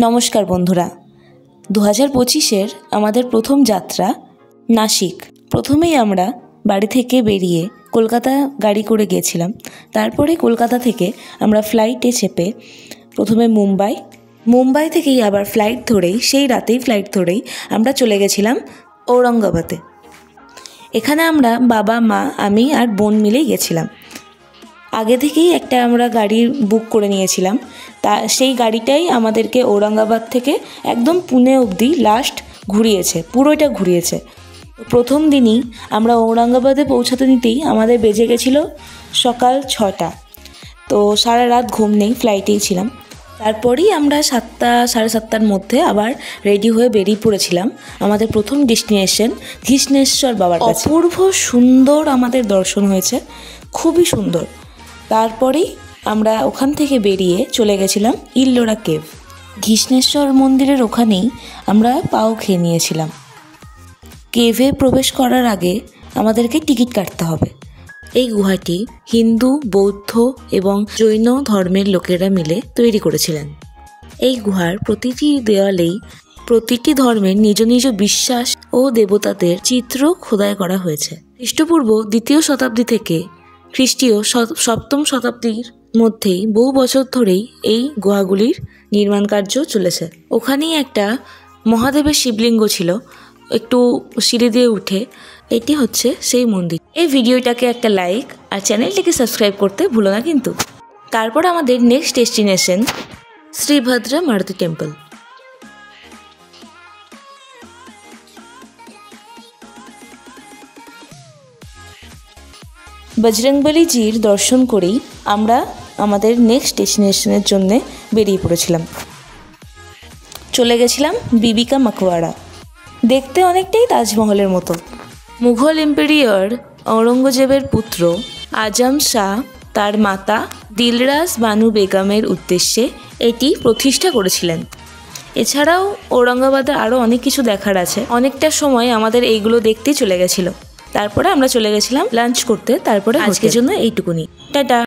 নমস্কার বন্ধুরা, 2025-এর আমাদের প্রথম যাত্রা নাসিক। প্রথমেই আমরা বাড়ি থেকে বেরিয়ে কলকাতা গাড়ি করে গিয়েছিলাম। তারপরে কলকাতা থেকে আমরা ফ্লাইটে চেপে প্রথমে মুম্বাই থেকেই আবার সেই রাতেই ফ্লাইট ধরেই আমরা চলে গেছিলাম ঔরঙ্গাবাদে। এখানে আমরা বাবা, মা, আমি আর বোন মিলেই গেছিলাম। আগে থেকেই একটা আমরা গাড়ি বুক করে নিয়েছিলাম। সেই গাড়িটাই আমাদেরকে ঔরঙ্গাবাদ থেকে একদম পুনে অবধি পুরোটা ঘুরিয়েছে। প্রথম দিনই আমরা ঔরঙ্গাবাদে পৌঁছাতে নিতেই আমাদের বেজে গেছিলো সকাল 6টা। তো সারা রাত ঘুম নেই, ফ্লাইটেই ছিলাম। তারপরেই আমরা 7টা সাড়ে 7টার মধ্যে আবার রেডি হয়ে বেরিয়ে পড়েছিলাম আমাদের প্রথম ডেস্টিনেশন ঘৃষ্ণেশ্বর বাবার কাছে। অপূর্ব সুন্দর আমাদের দর্শন হয়েছে, খুবই সুন্দর। তারপরেই আমরা ওখান থেকে বেরিয়ে চলে গেছিলাম ইল্লোরা কেভ। ঘৃষ্ণেশ্বর মন্দিরের ওখানেই আমরা পাও খেয়ে নিয়েছিলাম। কেভে প্রবেশ করার আগে আমাদেরকে টিকিট কাটতে হবে। এই গুহাটি হিন্দু, বৌদ্ধ এবং জৈন ধর্মের লোকেরা মিলে তৈরি করেছিলেন। এই গুহার প্রতিটি দেওয়ালেই প্রতিটি ধর্মের নিজ নিজ বিশ্বাস ও দেবতাদের চিত্র খোদাই করা হয়েছে। খ্রিস্টপূর্ব 2য় শতাব্দী থেকে খ্রিস্টীয় 7ম শতাব্দীর মধ্যেই বহু বছর ধরেই এই গুহাগুলির নির্মাণ কার্য চলেছে। ওখানেই একটা মহাদেবের শিবলিঙ্গ ছিল, একটু সিঁড়ি দিয়ে উঠে। এটি হচ্ছে সেই মন্দির। এই ভিডিওটাকে একটা লাইক আর চ্যানেলটিকে সাবস্ক্রাইব করতে ভুলো না কিন্তু। তারপর আমাদের নেক্সট ডেস্টিনেশন শ্রীভদ্রা মারুতি টেম্পল। বজরংবলীজির দর্শন করেই আমরা আমাদের নেক্সট ডেস্টিনেশনের জন্য বেরিয়ে পড়েছিলাম। চলে গেছিলাম বিবি কা মাকবাড়া। দেখতে অনেকটাই তাজমহলের মতো। মুঘল এম্পায়ার ঔরঙ্গজেবের পুত্র আজম শাহ তার মাতা দিলরাস বানু বেগমের উদ্দেশ্যে এটি প্রতিষ্ঠা করেছিলেন। এছাড়াও ঔরঙ্গাবাদে আরও অনেক কিছু দেখার আছে। অনেকটা সময় আমাদের এইগুলো দেখতেই চলে গেছিলো। তারপরে আমরা চলে গেছিলাম লাঞ্চ করতে। তারপরে আজকের জন্য এইটুকুনি, টাটা।